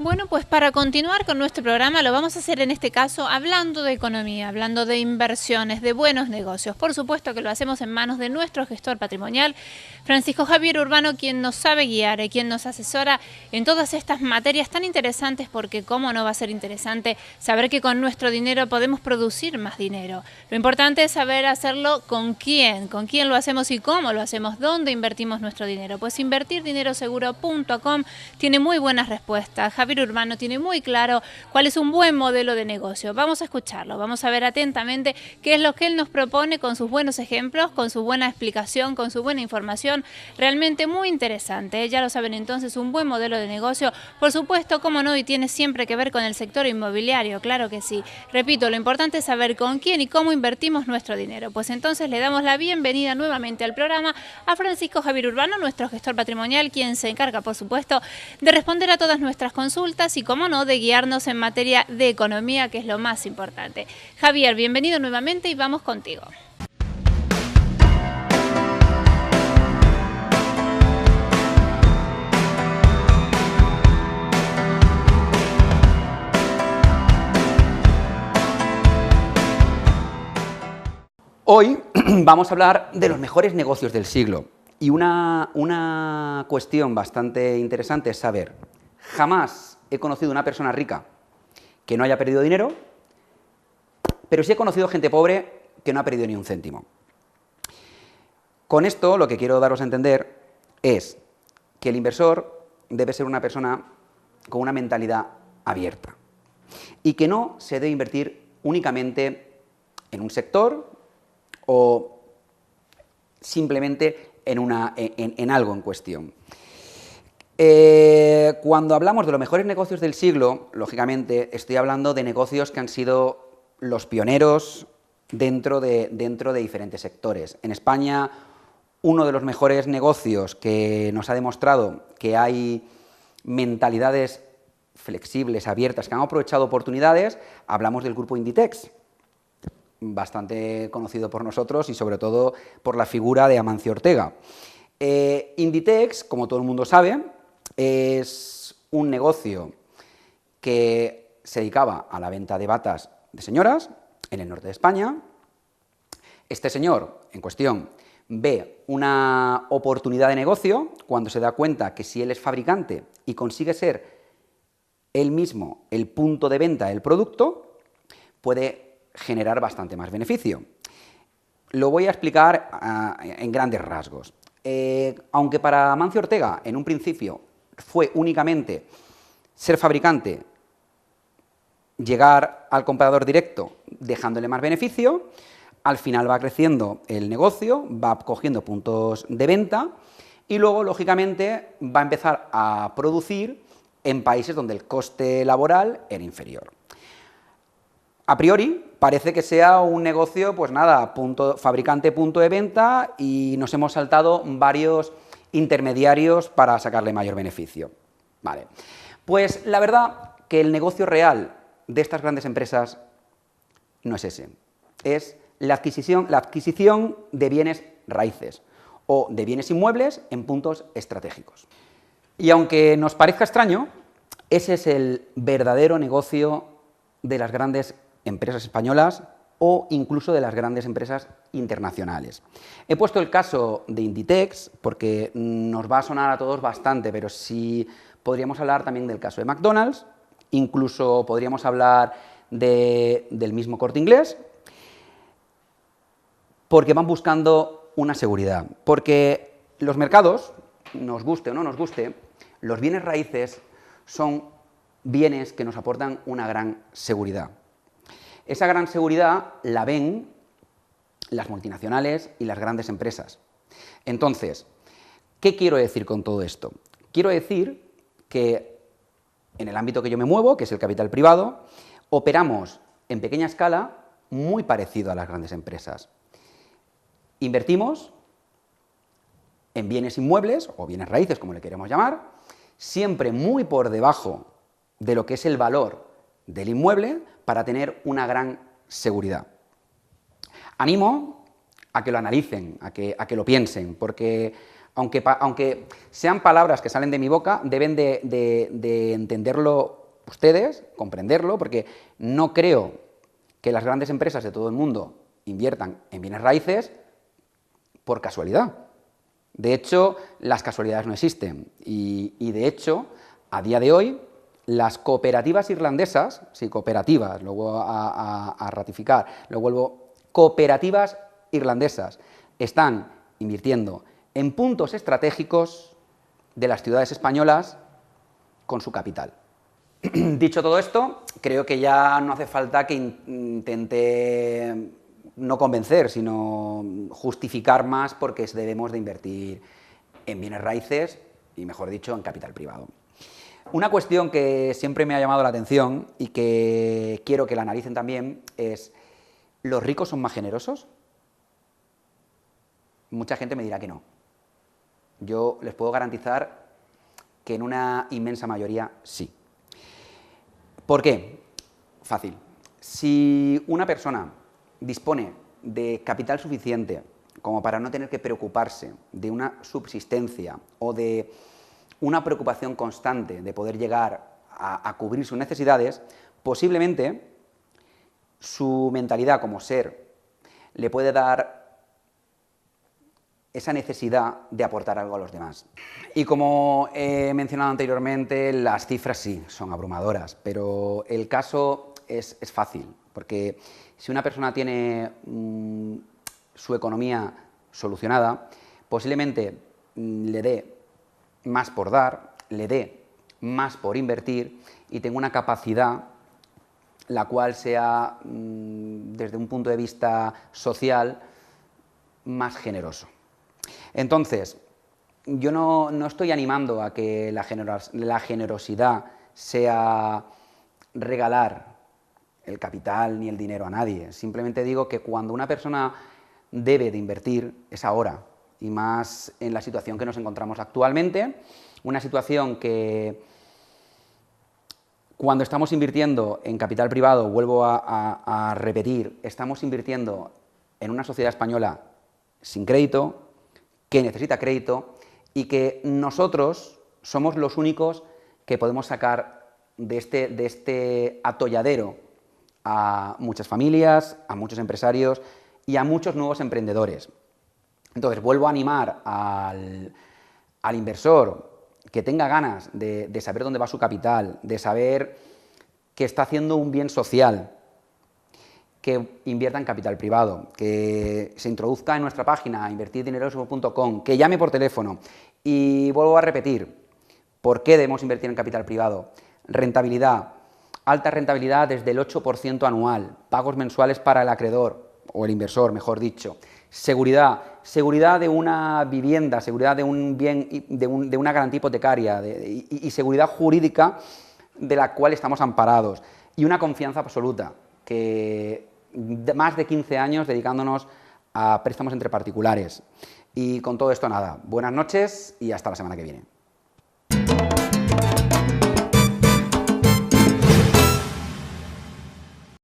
Bueno, pues para continuar con nuestro programa lo vamos a hacer en este caso hablando de economía, hablando de inversiones, de buenos negocios. Por supuesto que lo hacemos en manos de nuestro gestor patrimonial, Francisco Javier Urbano, quien nos sabe guiar y quien nos asesora en todas estas materias tan interesantes, porque cómo no va a ser interesante saber que con nuestro dinero podemos producir más dinero. Lo importante es saber hacerlo con quién lo hacemos y cómo lo hacemos, dónde invertimos nuestro dinero. Pues invertirdineroseguro.com tiene muy buenas respuestas. Javier Urbano tiene muy claro cuál es un buen modelo de negocio. Vamos a escucharlo, vamos a ver atentamente qué es lo que él nos propone con sus buenos ejemplos, con su buena explicación, con su buena información. Realmente muy interesante. Ya lo saben entonces, un buen modelo de negocio. Por supuesto, cómo no, y tiene siempre que ver con el sector inmobiliario, claro que sí. Repito, lo importante es saber con quién y cómo invertimos nuestro dinero. Pues entonces le damos la bienvenida nuevamente al programa a Francisco Javier Urbano, nuestro gestor patrimonial, quien se encarga, por supuesto, de responder a todas nuestras consultas y, como no, de guiarnos en materia de economía, que es lo más importante. Javier, bienvenido nuevamente y vamos contigo. Hoy vamos a hablar de los mejores negocios del siglo. Y una cuestión bastante interesante es saber, jamás he conocido una persona rica que no haya perdido dinero, pero sí he conocido gente pobre que no ha perdido ni un céntimo. Con esto lo que quiero daros a entender es que el inversor debe ser una persona con una mentalidad abierta y que no se debe invertir únicamente en un sector o simplemente en algo en cuestión. Cuando hablamos de los mejores negocios del siglo, lógicamente estoy hablando de negocios que han sido los pioneros dentro de diferentes sectores. En España, uno de los mejores negocios que nos ha demostrado que hay mentalidades flexibles, abiertas, que han aprovechado oportunidades, hablamos del grupo Inditex, bastante conocido por nosotros y sobre todo por la figura de Amancio Ortega. Inditex, como todo el mundo sabe, es un negocio que se dedicaba a la venta de batas de señoras en el norte de España. Este señor en cuestión ve una oportunidad de negocio cuando se da cuenta que si él es fabricante y consigue ser él mismo el punto de venta del producto, puede generar bastante más beneficio. Lo voy a explicar en grandes rasgos. Aunque para Amancio Ortega en un principio fue únicamente ser fabricante, llegar al comprador directo dejándole más beneficio, al final va creciendo el negocio, va cogiendo puntos de venta y luego, lógicamente, va a empezar a producir en países donde el coste laboral era inferior. A priori, parece que sea un negocio, pues nada, fabricante, punto de venta, y nos hemos saltado varios intermediarios para sacarle mayor beneficio. Vale. Pues la verdad que el negocio real de estas grandes empresas no es ese. Es la adquisición de bienes raíces o de bienes inmuebles en puntos estratégicos. Y aunque nos parezca extraño, ese es el verdadero negocio de las grandes empresas españolas o incluso de las grandes empresas internacionales. He puesto el caso de Inditex porque nos va a sonar a todos bastante, pero sí podríamos hablar también del caso de McDonald's, incluso podríamos hablar del mismo Corte Inglés, porque van buscando una seguridad. Porque los mercados, nos guste o no nos guste, los bienes raíces son bienes que nos aportan una gran seguridad. Esa gran seguridad la ven las multinacionales y las grandes empresas. Entonces, ¿qué quiero decir con todo esto? Quiero decir que en el ámbito que yo me muevo, que es el capital privado, operamos en pequeña escala muy parecido a las grandes empresas. Invertimos en bienes inmuebles o bienes raíces, como le queremos llamar, siempre muy por debajo de lo que es el valor del inmueble para tener una gran seguridad. Animo a que lo analicen, a que lo piensen, porque Aunque sean palabras que salen de mi boca, deben de entenderlo ustedes, comprenderlo, porque no creo que las grandes empresas de todo el mundo inviertan en bienes raíces por casualidad. De hecho, las casualidades no existen. Y de hecho, a día de hoy, las cooperativas irlandesas, sí, cooperativas, lo vuelvo a ratificar, cooperativas irlandesas están invirtiendo en puntos estratégicos de las ciudades españolas con su capital. Dicho todo esto, creo que ya no hace falta que intente no convencer, sino justificar más por qué debemos de invertir en bienes raíces y, mejor dicho, en capital privado. Una cuestión que siempre me ha llamado la atención y que quiero que la analicen también es: ¿los ricos son más generosos? Mucha gente me dirá que no. Yo les puedo garantizar que en una inmensa mayoría sí. ¿Por qué? Fácil. Si una persona dispone de capital suficiente como para no tener que preocuparse de una subsistencia o de una preocupación constante de poder llegar a cubrir sus necesidades, posiblemente su mentalidad como ser le puede dar esa necesidad de aportar algo a los demás. Y como he mencionado anteriormente, las cifras sí, son abrumadoras, pero el caso es fácil, porque si una persona tiene su economía solucionada, posiblemente le dé más por dar, le dé más por invertir y tenga una capacidad la cual sea, desde un punto de vista social, más generoso. Entonces, yo no estoy animando a que la generosidad sea regalar el capital ni el dinero a nadie. Simplemente digo que cuando una persona debe de invertir es ahora, y más en la situación que nos encontramos actualmente, una situación que cuando estamos invirtiendo en capital privado, vuelvo a repetir, estamos invirtiendo en una sociedad española sin crédito, que necesita crédito y que nosotros somos los únicos que podemos sacar de este atolladero a muchas familias, a muchos empresarios y a muchos nuevos emprendedores. Entonces, vuelvo a animar al inversor que tenga ganas de saber dónde va su capital, de saber que está haciendo un bien social, que invierta en capital privado, que se introduzca en nuestra página invertirdineroso.com, que llame por teléfono. Y vuelvo a repetir, ¿por qué debemos invertir en capital privado? Rentabilidad, alta rentabilidad desde el 8% anual, pagos mensuales para el acreedor, o el inversor, mejor dicho. Seguridad de una vivienda, seguridad de un bien, de una garantía hipotecaria y seguridad jurídica de la cual estamos amparados. Y una confianza absoluta, que más de 15 años dedicándonos a préstamos entre particulares. Y con todo esto nada, buenas noches y hasta la semana que viene.